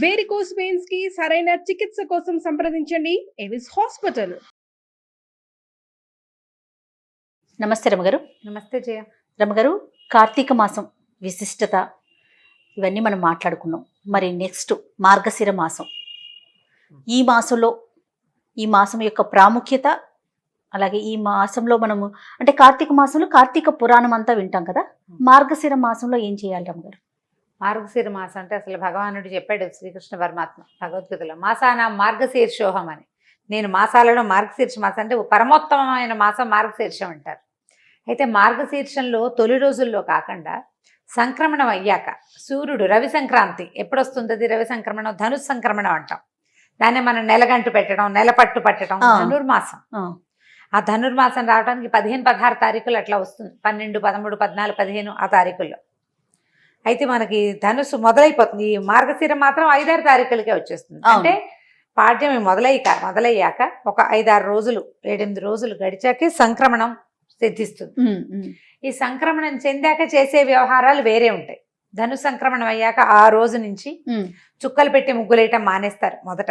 Varicose veins కి సరైన చికిత్స కోసం సంప్రదించండి ఎవిస్ హాస్పిటల్. నమస్తే రమగారు. నమస్తే జయ. రమగారు, కార్తీక మాసం విశిష్టత ఇవన్నీ మనం మాట్లాడుకున్నాం. మరి నెక్స్ట్ మార్గశిర మాసం, ఈ మాసం యొక్క ప్రాముఖ్యత, అలాగే ఈ మాసంలో మనము అంటే కార్తీక మాసంలో కార్తీక పురాణం అంతా వింటాం కదా, మార్గశిర మాసంలో ఏం చేయాలి రమగారు? మార్గశిర మాసం అంటే అసలు భగవానుడు చెప్పాడు శ్రీకృష్ణ పరమాత్మ భగవద్గీతలో, మాసాన మార్గశీర్షోహం అని. నేను మాసాలలో మార్గశీర్ష మాసం అంటే పరమోత్తమమైన మాసం మార్గశీర్షం అంటారు. అయితే మార్గశీర్షంలో తొలి రోజుల్లో కాకుండా సంక్రమణం అయ్యాక సూర్యుడు రవి సంక్రాంతి ఎప్పుడు వస్తుంది? రవి సంక్రమణం, ధనుస్ సంక్రమణం అంటాం. దాన్ని మనం నెలగంటు పెట్టడం, నెలపట్టు పట్టడం ధనుర్మాసం. ఆ ధనుర్మాసం రావడానికి 15-16 తారీఖులు అట్లా వస్తుంది. 12, 13, 14, 15 ఆ తారీఖుల్లో. అయితే మనకి ధనుసు మొదలైపోతుంది. ఈ మార్గశిర మాత్రం 5-6 తారీఖులకే వచ్చేస్తుంది. అంటే పాడ్యమి మొదలయ్యాక ఒక 5-6 రోజులు, 7-8 రోజులు గడిచాకే సంక్రమణం సిద్ధిస్తుంది. ఈ సంక్రమణం చెందాక చేసే వ్యవహారాలు వేరే ఉంటాయి. ధను సంక్రమణం అయ్యాక ఆ రోజు నుంచి చుక్కలు పెట్టి ముగ్గులు వేయటం మానేస్తారు. మొదట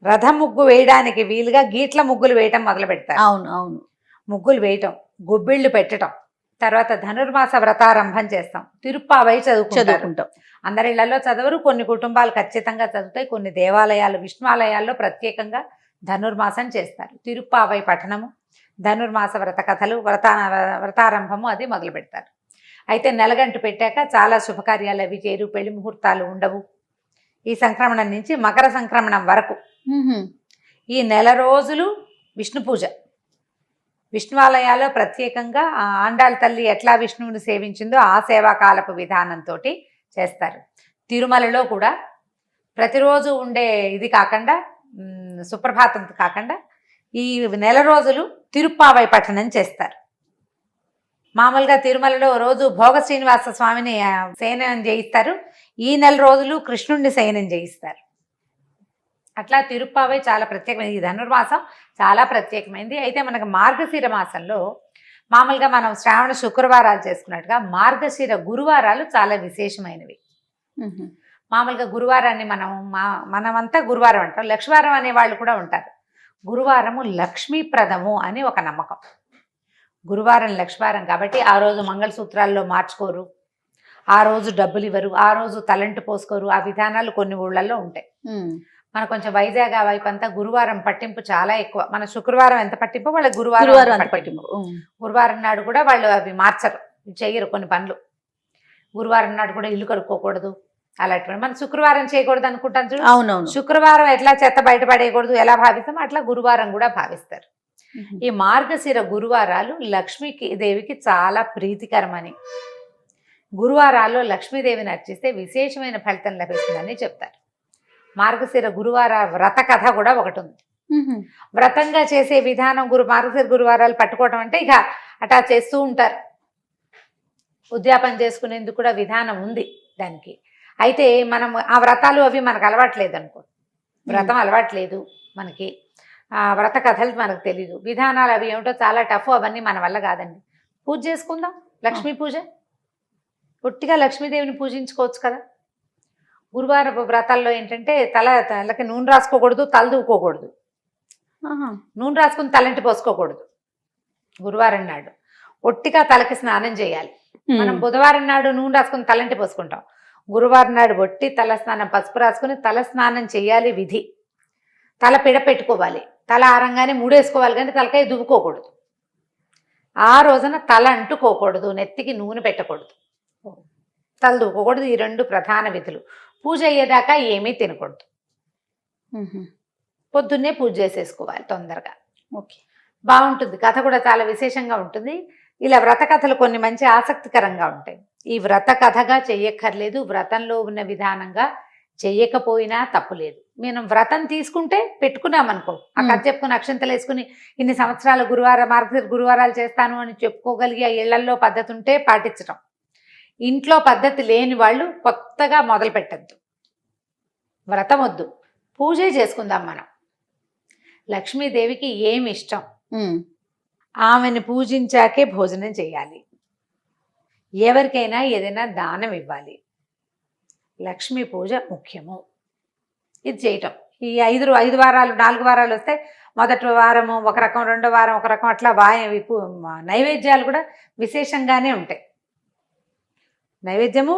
రథం ముగ్గు వేయడానికి వీలుగా గీట్ల ముగ్గులు వేయటం మొదలు పెడతారు. అవును. ముగ్గులు వేయటం, గొబ్బిళ్ళు పెట్టడం, తర్వాత ధనుర్మాస వ్రతారంభం చేస్తాం. తిరుప్పావై చదువుకుంటాం. అందరి ఇళ్లలో చదవరు, కొన్ని కుటుంబాలు ఖచ్చితంగా చదువుతాయి. కొన్ని దేవాలయాలు, విష్ణువాలయాల్లో ప్రత్యేకంగా ధనుర్మాసం చేస్తారు. తిరుప్పావై పఠనము, ధనుర్మాస వ్రత కథలు, వ్రతారంభము అది మొదలు పెడతారు. అయితే నెలగంటు పెట్టాక చాలా శుభకార్యాలు అవి చేరు, పెళ్లి ముహూర్తాలు ఉండవు. ఈ సంక్రమణం నుంచి మకర సంక్రమణం వరకు ఈ నెల రోజులు విష్ణు పూజ. విష్ణువాలయాల్లో ప్రత్యేకంగా ఆండాళ్ళ తల్లి ఎట్లా విష్ణువుని సేవించిందో ఆ సేవాకాలపు విధానంతో చేస్తారు. తిరుమలలో కూడా ప్రతిరోజు ఉండే ఇది కాకుండా, సుప్రభాతం కాకుండా ఈ నెల రోజులు తిరుప్పావై పఠనం చేస్తారు. మామూలుగా తిరుమలలో రోజు భోగ శ్రీనివాస స్వామిని శయనం చేయిస్తారు. ఈ నెల రోజులు కృష్ణుడిని శయనం చేయిస్తారు. అట్లా తిరుప్పావై చాలా ప్రత్యేకమైనది. ఈ ధనుర్మాసం చాలా ప్రత్యేకమైనది. అయితే మనకు మార్గశిర మాసంలో మామూలుగా మనం శ్రావణ శుక్రవారాలు చేసుకున్నట్టుగా మార్గశిర గురువారాలు చాలా విశేషమైనవి. మామూలుగా గురువారాన్ని మనమంతా గురువారం అంటాం. లక్ష్మీవారం అనే వాళ్ళు కూడా ఉంటారు. గురువారము లక్ష్మీప్రదము అని ఒక నమ్మకం. గురువారం లక్ష్మీవారం కాబట్టి ఆ రోజు మంగళసూత్రాల్లో మార్చుకోరు, ఆ రోజు డబ్బులు ఇవ్వరు, ఆ రోజు తలంటు పోసుకోరు. ఆ విధానాలు కొన్ని ఊళ్ళల్లో ఉంటాయి. మన కొంచెం వైజాగ్ ఆ వైపు అంతా గురువారం పట్టింపు చాలా ఎక్కువ. మన శుక్రవారం ఎంత పట్టింపు, వాళ్ళ గురువారం పట్టింపు. గురువారం నాడు కూడా వాళ్ళు అవి మార్చరు, చెయ్యరు కొన్ని పనులు. గురువారం నాడు కూడా ఇల్లు కడుక్కోకూడదు, అలాంటి మన శుక్రవారం చేయకూడదు అనుకుంటాను చూడు. అవునవును. శుక్రవారం ఎట్లా చెత్త బయటపడేయకూడదు ఎలా భావిస్తామో అట్లా గురువారం కూడా భావిస్తారు. ఈ మార్గశిర గురువారాలు లక్ష్మీకి దేవికి చాలా ప్రీతికరమని, గురువారాల్లో లక్ష్మీదేవిని అర్చిస్తే విశేషమైన ఫలితం లభిస్తుందని చెప్తారు. మార్గశిర గురువార వ్రత కథ కూడా ఒకటి ఉంది. వ్రతంగా చేసే విధానం మార్గశిర గురువారాలు పట్టుకోవటం అంటే ఇక అటా చేస్తూ ఉంటారు. ఉద్యాపన చేసుకునేందుకు కూడా విధానం ఉంది దానికి. అయితే మనం ఆ వ్రతాలు అవి మనకు అలవాట్లేదు అనుకో, వ్రతం అలవాట్లేదు మనకి, ఆ వ్రత కథలు మనకు తెలీదు, విధానాలు అవి ఏమిటో చాలా టఫ్, అవన్నీ మన వల్ల కాదండి. పూజ చేసుకుందాం, లక్ష్మీ పూజ. పొట్టిగా లక్ష్మీదేవిని పూజించుకోవచ్చు కదా. గురువారం వ్రతాల్లో ఏంటంటే తలకి నూనె రాసుకోకూడదు, తల దూకోకూడదు, నూనె రాసుకుని తలంటి పోసుకోకూడదు. గురువారం నాడు ఒట్టిగా తలకి స్నానం చేయాలి. మనం బుధవారం నాడు నూనె రాసుకుని తలంటి పోసుకుంటాం. గురువారం నాడు ఒట్టి తల స్నానం, పసుపు రాసుకుని తల స్నానం చేయాలి విధి. తల పిడ పెట్టుకోవాలి, తల ఆరంగానే మూడేసుకోవాలి, కానీ తలకాయ దువ్వుకోకూడదు. ఆ రోజున తల అంటుకోకూడదు, నెత్తికి నూనె పెట్టకూడదు, తల దువ్వుకోకూడదు. ఈ 2 ప్రధాన విధులు. పూజ అయ్యేదాకా ఏమీ తినకూడదు. పొద్దున్నే పూజ చేసేసుకోవాలి తొందరగా. ఓకే, బాగుంటుంది. కథ కూడా చాలా విశేషంగా ఉంటుంది. ఇలా వ్రత కథలు కొన్ని మంచి ఆసక్తికరంగా ఉంటాయి. ఈ వ్రత కథగా చెయ్యక్కర్లేదు, వ్రతంలో ఉన్న విధానంగా చెయ్యకపోయినా తప్పులేదు. మనం వ్రతం తీసుకుంటే పెట్టుకున్నామనుకో, ఆ కథ చెప్పుకుని అక్షంతలు వేసుకుని ఇన్ని సంవత్సరాలు మార్గశిర గురువారాలు చేస్తాను అని చెప్పుకోగలిగి ఆ ఇళ్లల్లో పద్ధతి ఉంటే పాటించటం. ఇంట్లో పద్ధతి లేని వాళ్ళు కొత్తగా మొదలు పెట్టద్దు. వ్రతం వద్దు, పూజే చేసుకుందాం మనం. లక్ష్మీదేవికి ఏమి ఇష్టం, ఆమెను పూజించాకే భోజనం చేయాలి. ఎవరికైనా ఏదైనా దానం ఇవ్వాలి. లక్ష్మీ పూజ ముఖ్యము. ఇది చేయటం ఈ 5 వారాలు 4 వారాలు వస్తే మొదటి వారము ఒక రకం, రెండో వారం ఒక రకం, అట్లా నైవేద్యాలు కూడా విశేషంగానే ఉంటాయి. నైవేద్యము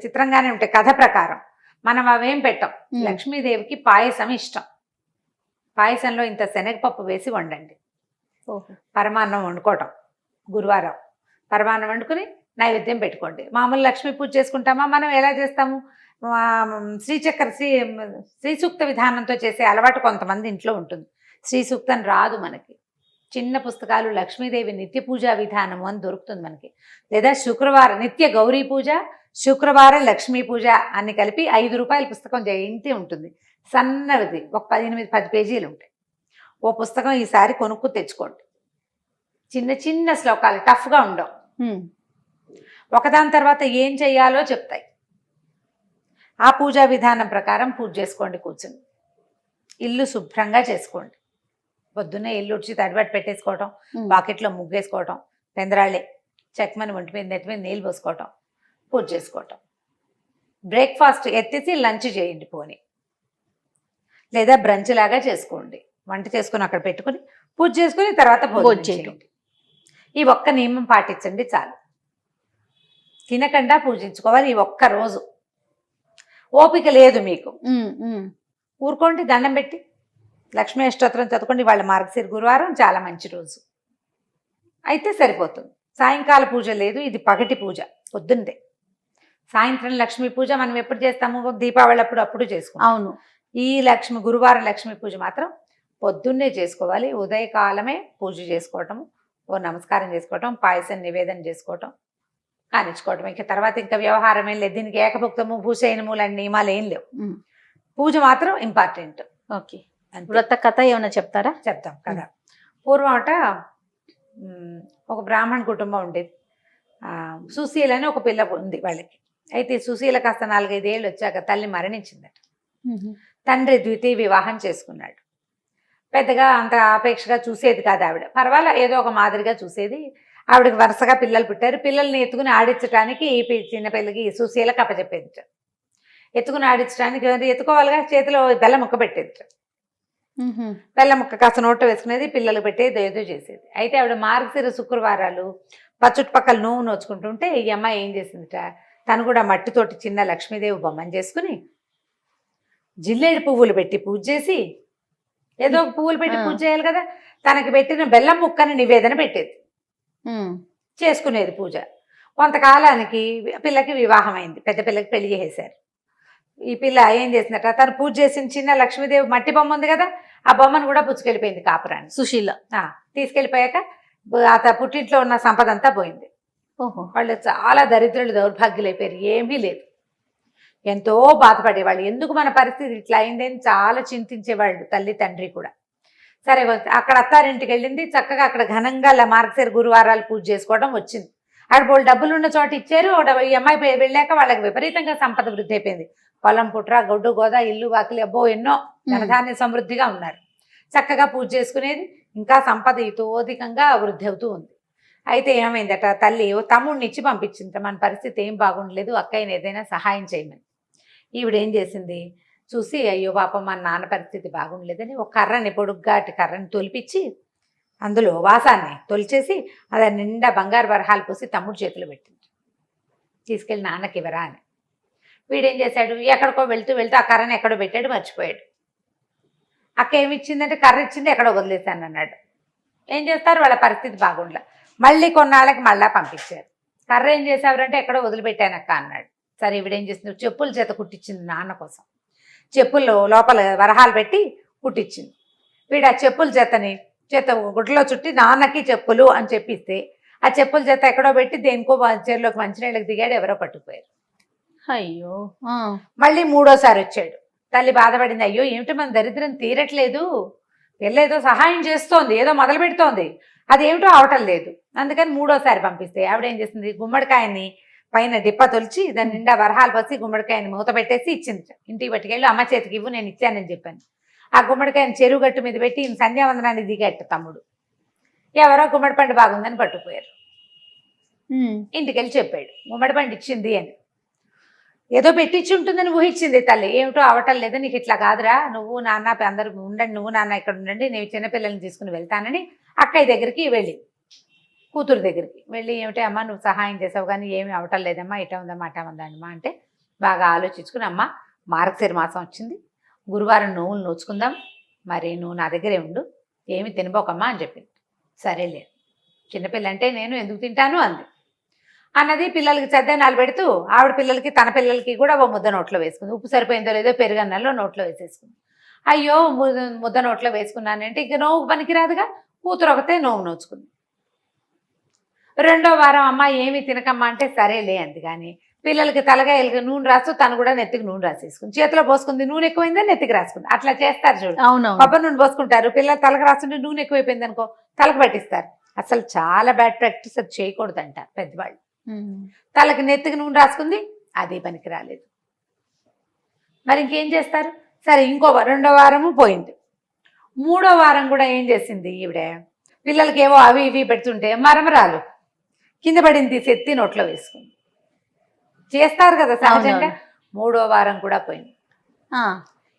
చిత్రంగానే ఉంటాయి కథ ప్రకారం. మనం అవేం పెట్టం. లక్ష్మీదేవికి పాయసం ఇష్టం. పాయసంలో ఇంత శనగపప్పు వేసి వండండి. పరమాన్నం వండుకోవటం గురువారం పరమాన్నం వండుకుని నైవేద్యం పెట్టుకోండి. మామూలు లక్ష్మీ పూజ చేసుకుంటామా మనం ఎలా చేస్తాము? శ్రీ సూక్త విధానంతో చేసే అలవాటు కొంతమంది ఇంట్లో ఉంటుంది. శ్రీ సూక్తం రాదు మనకి. చిన్న పుస్తకాలు లక్ష్మీదేవి నిత్య పూజా విధానము అని దొరుకుతుంది మనకి. లేదా శుక్రవారం నిత్య గౌరీ పూజ, శుక్రవారం లక్ష్మీ పూజ అని కలిపి 5 రూపాయల పుస్తకం జయంతి ఉంటుంది. సన్నది ఒక 18-10 పేజీలు ఉంటాయి. ఓ పుస్తకం ఈసారి కొనుక్కు తెచ్చుకోండి. చిన్న చిన్న శ్లోకాలు, టఫ్గా ఉండవు. ఒకదాని తర్వాత ఏం చెయ్యాలో చెప్తాయి. ఆ పూజా విధానం ప్రకారం పూజ చేసుకోండి. కూర్చుని ఇల్లు శుభ్రంగా చేసుకోండి. పొద్దున్నే ఇల్లు ఉడిచి తడిబట్టి పెట్టేసుకోవటం, బాకెట్లో ముగ్గేసుకోవటం, పెందరాళ్ళే చెక్కమని ఒంటి మీద నెట్టి మీద నీళ్ళు పోసుకోవటం, పూజ చేసుకోవటం. బ్రేక్ఫాస్ట్ ఎత్తేసి లంచ్ చేయండి పోనీ, లేదా బ్రంచ్ లాగా చేసుకోండి. వంట చేసుకుని అక్కడ పెట్టుకుని పూజ చేసుకుని తర్వాత భోజనం చేయండి. ఈ ఒక్క నియమం పాటించండి చాలు. తినకుండా పూజించుకోవాలి. ఈ ఒక్క రోజు ఓపిక లేదు మీకు, ఊరుకోండి. దండం పెట్టి లక్ష్మీ అష్టోత్తరం చదువుకోండి. వాళ్ళ మార్గశిర గురువారం చాలా మంచి రోజు అయితే సరిపోతుంది. సాయంకాల పూజ లేదు, ఇది పగటి పూజ పొద్దున్నే. సాయంత్రం లక్ష్మీ పూజ మనం ఎప్పుడు చేస్తాము? దీపావళి అప్పుడు చేసుకుంటాం. అవును. ఈ గురువారం లక్ష్మీ పూజ మాత్రం పొద్దున్నే చేసుకోవాలి. ఉదయకాలమే పూజ చేసుకోవటం, ఓ నమస్కారం చేసుకోవటం, పాయసం నివేదన చేసుకోవటం, కానిచ్చుకోవటం. ఇక తర్వాత ఇంకా వ్యవహారం ఏం లేదు. దీనికి ఏకభుక్తము భూషయనము లాంటి నియమాలు ఏం లేవు. పూజ మాత్రం ఇంపార్టెంట్. ఓకే. వ్రత కథ ఏమైనా చెప్తారా? చెప్తాం కదా. పూర్వం ఒక బ్రాహ్మణ కుటుంబం ఉండేది. సుశీల అని ఒక పిల్ల ఉంది వాళ్ళకి. అయితే సుశీల కాస్త 4-5 ఏళ్ళు వచ్చాక తల్లి మరణించిందట. తండ్రి ద్వితీయ వివాహం చేసుకున్నాడు. పెద్దగా అంత ఆపేక్షగా చూసేది కాదు ఆవిడ. పర్వాలా ఏదో ఒక మాదిరిగా చూసేది. ఆవిడకి వరుసగా పిల్లలు పుట్టారు. పిల్లల్ని ఎత్తుకుని ఆడించడానికి ఈ చిన్న పిల్లకి సుశీలకు అప్పచెప్పేది. ఎత్తుకుని ఆడించడానికి ఎత్తుకోవాలిగా, చేతిలో బెల్లం ముక్క పెట్టేది. బెల్లం ముక్క కాస్త నోట వేసుకునేది, పిల్లలు పెట్టేది, ఏదో చేసేది. అయితే ఆవిడ మార్గశిర శుక్రవారాలు చుట్టుపక్కల నువ్వు నోచుకుంటుంటే ఈ అమ్మాయి ఏం చేసిందిట, తను కూడా మట్టితోటి చిన్న లక్ష్మీదేవి బొమ్మను చేసుకుని జిల్లేడు పువ్వులు పెట్టి పూజ చేసి, ఏదో పువ్వులు పెట్టి పూజ చేయాలి కదా, తనకి పెట్టిన బెల్లం ముక్కని నివేదన పెట్టేది, చేసుకునేది పూజ. కొంతకాలానికి పిల్లకి వివాహం అయింది. పెద్ద పిల్లకి పెళ్లి చేసేశారు. ఈ పిల్ల ఏం చేసిందట, తను పూజ చేసిన చిన్న లక్ష్మీదేవి మట్టి బొమ్మ ఉంది కదా, ఆ బొమ్మను కూడా పుచ్చుకెళ్ళిపోయింది కాపురాన్ని. సుశీల తీసుకెళ్ళిపోయాక పుట్టింట్లో ఉన్న సంపద అంతా పోయింది. వాళ్ళు చాలా దరిద్రులు, దౌర్భాగ్యులు అయిపోయారు. ఏమీ లేదు. ఎంతో బాధపడేవాళ్ళు. ఎందుకు మన పరిస్థితి ఇట్లా అయిందని చాలా చింతించేవాళ్ళు తల్లి తండ్రి కూడా. సరే అక్కడ అత్తారింటికి వెళ్ళింది. చక్కగా అక్కడ ఘనంగా మార్గశిర గురువారాలు పూజ చేసుకోవడం వచ్చింది. అక్కడ వాళ్ళు డబ్బులు ఉన్న చోట ఇచ్చారు. ఈ అమ్మాయి వెళ్ళాక వాళ్ళకి విపరీతంగా సంపద వృద్ధి అయిపోయింది. పొలం పుట్ర, గొడ్డు గోద, ఇల్లు వాకిలి, అబ్బో ఎన్నో ధనధాన్య సమృద్ధిగా ఉన్నారు. చక్కగా పూజ చేసుకునేది. ఇంకా సంపద ఇతోధికంగా వృద్ధి అవుతూ ఉంది. అయితే ఏమైందట, తల్లి తమ్ముడిని ఇచ్చి పంపించింది. మన పరిస్థితి ఏం బాగుండలేదు, అక్కయ్యని ఏదైనా సహాయం చేయమని. ఈవిడేం చేసింది, చూసి అయ్యో పాపం మన నాన్న పరిస్థితి బాగుండలేదని ఒక కర్రని, పొడుగ్గాటి కర్రని తొలిపించి అందులో వాసాన్ని తొలిచేసి అది నిండా బంగారు వరహాలు పోసి తమ్ముడు చేతిలో పెట్టింది. తీసుకెళ్ళి నాన్నకి ఇవ్వరా అని. వీడేం చేశాడు, ఎక్కడికో వెళ్తూ ఆ కర్రని ఎక్కడో పెట్టాడు, మర్చిపోయాడు. అక్క ఏమి ఇచ్చిందంటే కర్ర ఇచ్చింది, ఎక్కడో వదిలేశాను అన్నాడు. ఏం చేస్తారు, వాళ్ళ పరిస్థితి బాగుండలే. మళ్ళీ కొన్నాళ్ళకి మళ్ళా పంపించారు. కర్ర ఏం చేసావురంటే ఎక్కడో వదిలిపెట్టానక్క అన్నాడు. సరే ఈవిడేం చేసింది, చెప్పుల చేత కుట్టించింది నాన్న కోసం. చెప్పుల్లో లోపల వరహాలు పెట్టి కుట్టించింది. వీడు ఆ చెప్పుల చేత గుడ్డలో చుట్టి నాన్నకి చెప్పులు అని చెప్పిస్తే ఆ చెప్పుల చేత ఎక్కడో పెట్టి దేనికో చెరులోకి మంచినీళ్ళకి దిగాడు, ఎవరో పట్టుకుపోయారు. అయ్యో. మళ్ళీ 3ఓసారి వచ్చాడు. తల్లి బాధపడింది, అయ్యో ఏమిటి మన దరిద్రం తీరట్లేదు, పిల్లేదో సహాయం చేస్తోంది, ఏదో మొదలు పెడుతోంది, అదేమిటో అవటం లేదు. అందుకని 3ఓసారి పంపిస్తే ఆవిడేం చేసింది, గుమ్మడికాయని పైన డిప్ప తొలిచి దాని నిండా వరహాలు పోసి గుమ్మడికాయని మూత పెట్టేసి ఇచ్చింది. ఇంటికి పట్టుకెళ్ళి అమ్మ చేతికి ఇవ్వు, నేను ఇచ్చానని చెప్పాను. ఆ గుమ్మడికాయని చెరువు గట్టు మీద పెట్టి సంధ్యావందనాన్ని దిగట్టు తమ్ముడు. ఎవరో గుమ్మడి పండు బాగుందని పట్టుకుపోయారు. ఇంటికెళ్ళి చెప్పాడు గుమ్మడి పండు ఇచ్చింది అని. ఏదో పెట్టించి ఉంటుందని ఊహించింది తల్లి. ఏమిటో అవటం లేదు, నీకు ఇట్లా కాదురా, నువ్వు నాన్న అందరు ఉండండి, నువ్వు నాన్న ఇక్కడ ఉండండి, నేను చిన్నపిల్లల్ని తీసుకుని వెళ్తానని అక్కయ్య దగ్గరికి వెళ్ళి, కూతురు దగ్గరికి వెళ్ళి, ఏమిటి అమ్మ నువ్వు సహాయం చేసావు కానీ ఏమి అవటం లేదమ్మా, ఇటా ఉందమ్మా అటా ఉందమ్మా అంటే బాగా ఆలోచించుకుని, అమ్మ మార్గశిర మాసం వచ్చింది, గురువారం నువ్వులు నోచుకుందాం, మరి నువ్వు నా దగ్గరే ఉండు, ఏమి తినబోకమ్మా అని చెప్పింది. సరేలే, చిన్నపిల్ల అంటే నేను ఎందుకు తింటాను అంది. అన్నది పిల్లలకి చద్దనాలు పెడుతూ ఆవిడ పిల్లలకి తన పిల్లలకి కూడా ఓ ముద్ద నోట్లో వేసుకుంది. ఉప్పు సరిపోయిందో లేదో పెరుగన్నంలో నోట్లో వేసేసుకుంది. అయ్యో ముద్ద నోట్లో వేసుకున్నానంటే ఇక నోవు పనికిరాదుగా, కూతురు ఒకతే నోవు నోచుకుంది. రెండో వారం అమ్మ ఏమి తినకమ్మా అంటే సరేలే అంది. కానీ పిల్లలకి తలగాయలకి నూనె రాస్తూ తను కూడా నెత్తికి నూనె రాసేసుకుంది. చేతిలో పోసుకుంది, నూనె ఎక్కువైందని నెత్తికి రాసుకుంది. అట్లా చేస్తారు చూడు, కొబ్బరి నూనె పోసుకుంటారు, పిల్లలు తలకు రాస్తుంటే నూనె ఎక్కువైపోయింది అనుకో తలకు పట్టిస్తారు. అసలు చాలా బ్యాడ్ ప్రాక్టీస్, అది చేయకూడదు అంటారు పెద్దవాళ్ళు. తలకి నెత్తికి నూనె రాసుకుంది, అది పనికి రాలేదు. మరి ఇంకేం చేస్తారు? సరే ఇంకో రెండో వారము పోయింది. మూడో వారం కూడా ఏం చేసింది ఈవిడ, పిల్లలకి ఏవో అవి ఇవి పెడుతుంటే మరమరాలు కింద పడింది, తీసి ఎత్తి నోట్లో వేసుకుంది. చేస్తారు కదా సహజంగా. మూడో వారం కూడా పోయింది.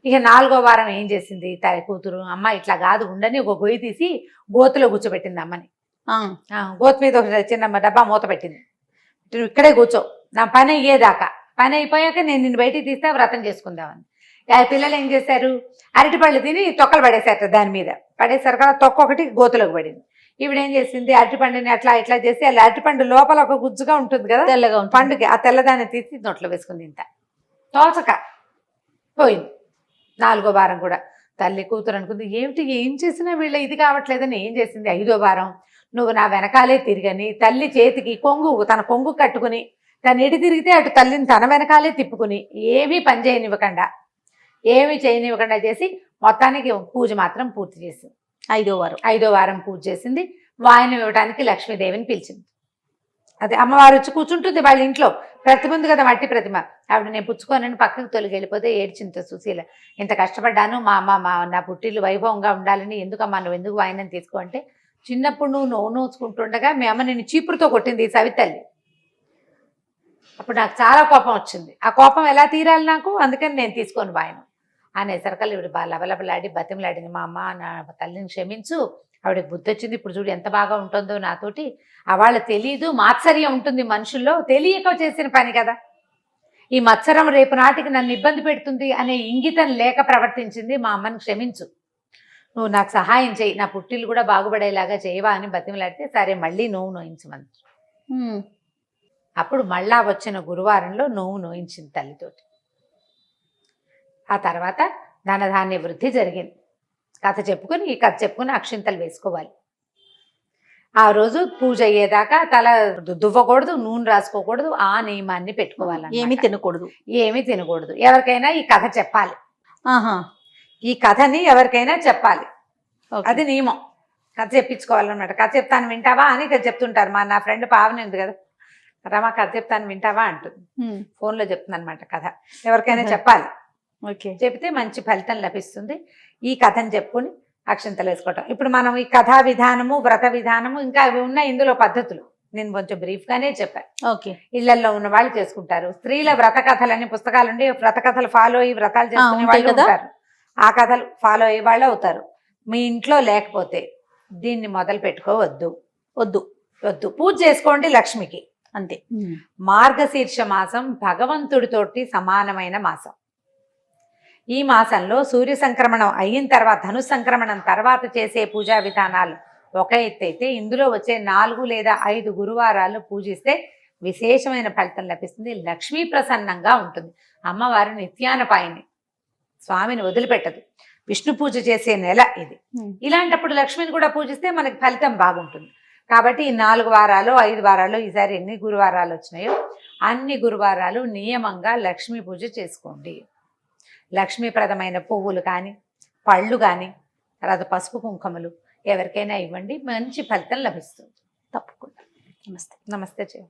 ఇక నాలుగో వారం ఏం చేసింది కూతురు, అమ్మ ఇట్లా కాదు ఉండని ఒక గొయ్యి తీసి గోతులో కూర్చోబెట్టింది అమ్మని. గోతు మీద ఒక చిన్న డబ్బా మూత పెట్టింది. ఇక్కడే కూర్చో, నా పని అయ్యేదాకా, పని అయిపోయాక నేను నిన్ను బయటికి తీస్తే వ్రతం చేసుకుందామని. పిల్లలు ఏం చేశారు, అరటిపళ్ళు తిని తొక్కలు పడేశారు, దాని మీద పడేశారు కదా, తొక్క ఒకటి గోతులోకి పడింది. ఈవిడేం చేసింది, అరటిపండుని అట్లా ఇట్లా చేసి అలా అరటిపండు లోపల ఒక గుజ్జుగా ఉంటుంది కదా, తెల్లగా పండుగ, ఆ తెల్లదాన్ని తీసి నోట్లో వేసుకుంది. ఇంత తోచక పోయింది. నాలుగో వారం కూడా తల్లి కూతురు అనుకుంది, ఏమిటి ఏం చేసినా వీళ్ళ ఇది కావట్లేదని ఏం చేసింది. ఐదో వారం నువ్వు నా వెనకాలే తిరిగని తల్లి చేతికి కొంగు, తన కొంగు కట్టుకుని తను ఎటు తిరిగితే అటు తల్లిని తన వెనకాలే తిప్పుకుని ఏమీ పని చేయనివ్వకుండా చేసి మొత్తానికి పూజ మాత్రం పూర్తి చేసింది. ఐదో వారం పూజ చేసింది. వాయనం ఇవ్వడానికి లక్ష్మీదేవిని పిలిచింది. అదే అమ్మవారు వచ్చి కూర్చుంటుంది వాళ్ళ ఇంట్లో, ప్రతిమ ఉంది కదా, మట్టి ప్రతిమ. ఆవిడ నేను పుచ్చుకోనని పక్కకు తొలగి వెళ్ళిపోతే ఏడ్చింత సుశీల. ఇంత కష్టపడ్డాను, మా అమ్మ నా పుట్టిల్లు వైభవంగా ఉండాలని, ఎందుకమ్మా నువ్వు ఎందుకు వాయనం తీసుకో అంటే, చిన్నప్పుడు నువ్వు నోచుకుంటుండగా మీ అమ్మ నిన్ను చీపురుతో కొట్టింది ఈ సవితల్లి. అప్పుడు నాకు చాలా కోపం వచ్చింది. ఆ కోపం ఎలా తీరాలి నాకు, అందుకని నేను తీసుకొని వాయనం అనేసరికల్ ఇవిడ లబలబలాడి బతిమలాడింది, మా అమ్మ నా తల్లిని క్షమించు, ఆవిడకి బుద్ధి వచ్చింది, ఇప్పుడు చూడు ఎంత బాగా ఉంటుందో నాతోటి. వాళ్ళ తెలీదు, మాత్సర్యం ఉంటుంది మనుషుల్లో, తెలియక చేసిన పని కదా, ఈ మత్సరం రేపు నాటికి నన్ను ఇబ్బంది పెడుతుంది అనే ఇంగితం లేక ప్రవర్తించింది, మా అమ్మని క్షమించు, నువ్వు నాకు సహాయం చేయి, నా పుట్టిల్లు కూడా బాగుపడేలాగా చేయవా అని బతిమలాడితే, సరే మళ్ళీ నోవు నోయించమని. అప్పుడు మళ్ళా వచ్చిన గురువారంలో నోవు నోయించింది తల్లితోటి. ఆ తర్వాత ధనధాన్య వృద్ధి జరిగింది. కథ చెప్పుకొని, ఈ కథ చెప్పుకొని అక్షింతలు వేసుకోవాలి. ఆ రోజు పూజ అయ్యేదాకా తల దువ్వకూడదు, నూనె రాసుకోకూడదు, ఆ నియమాన్ని పెట్టుకోవాలి. ఏమీ తినకూడదు. ఎవరికైనా ఈ కథ చెప్పాలి. ఈ కథని ఎవరికైనా చెప్పాలి, అది నియమం. కథ చెప్పించుకోవాలన్నమాట. కథ చెప్తాను వింటావా అని చెప్తుంటారు. నా ఫ్రెండ్ పావని ఉంది కదా, రమా కథ చెప్తాను వింటావా అంటుంది, ఫోన్లో చెప్తుంది అనమాట కథ. ఎవరికైనా చెప్పాలి, చెప్తే మంచి ఫలితం లభిస్తుంది. ఈ కథను చెప్పుకొని అక్షంతలు వేసుకోవటం. ఇప్పుడు మనం ఈ కథా విధానము, వ్రత విధానము, ఇంకా అవి ఉన్నాయి ఇందులో పద్ధతులు, నేను కొంచెం బ్రీఫ్గానే చెప్పాను. ఇళ్లలో ఉన్న వాళ్ళు చేసుకుంటారు. స్త్రీల వ్రత కథలని పుస్తకాలు ఉండి వ్రత కథలు ఫాలో అయ్యి వ్రతాలు చేసుకునే వాళ్ళు ఉంటారు. ఆ కథలు ఫాలో అయ్యే వాళ్ళు అవుతారు. మీ ఇంట్లో లేకపోతే దీన్ని మొదలు పెట్టుకోవద్దు, వద్దు. పూజ చేసుకోండి లక్ష్మికి, అంతే. మార్గశీర్ష మాసం భగవంతుడితోటి సమానమైన మాసం. ఈ మాసంలో సూర్య సంక్రమణం అయిన తర్వాత, ధను సంక్రమణం తర్వాత చేసే పూజా విధానాలు ఒక ఎత్తు అయితే, ఇందులో వచ్చే 4 లేదా 5 గురువారాలు పూజిస్తే విశేషమైన ఫలితం లభిస్తుంది. లక్ష్మీ ప్రసన్నంగా ఉంటుంది. అమ్మవారు నిత్యానపాయిని, స్వామిని వదిలిపెట్టదు. విష్ణు పూజ చేసే నెల ఇది. ఇలాంటప్పుడు లక్ష్మిని కూడా పూజిస్తే మనకి ఫలితం బాగుంటుంది. కాబట్టి ఈ 4 వారాలు 5 వారాలు, ఈసారి ఎన్ని గురువారాలు వచ్చినాయో అన్ని గురువారాలు నియమంగా లక్ష్మీ పూజ చేసుకోండి. లక్ష్మీప్రదమైన పువ్వులు కానీ, పళ్ళు కానీ, తర్వాత పసుపు కుంకుమలు ఎవరికైనా ఇవ్వండి, మంచి ఫలితం లభిస్తుంది తప్పకుండా. నమస్తే.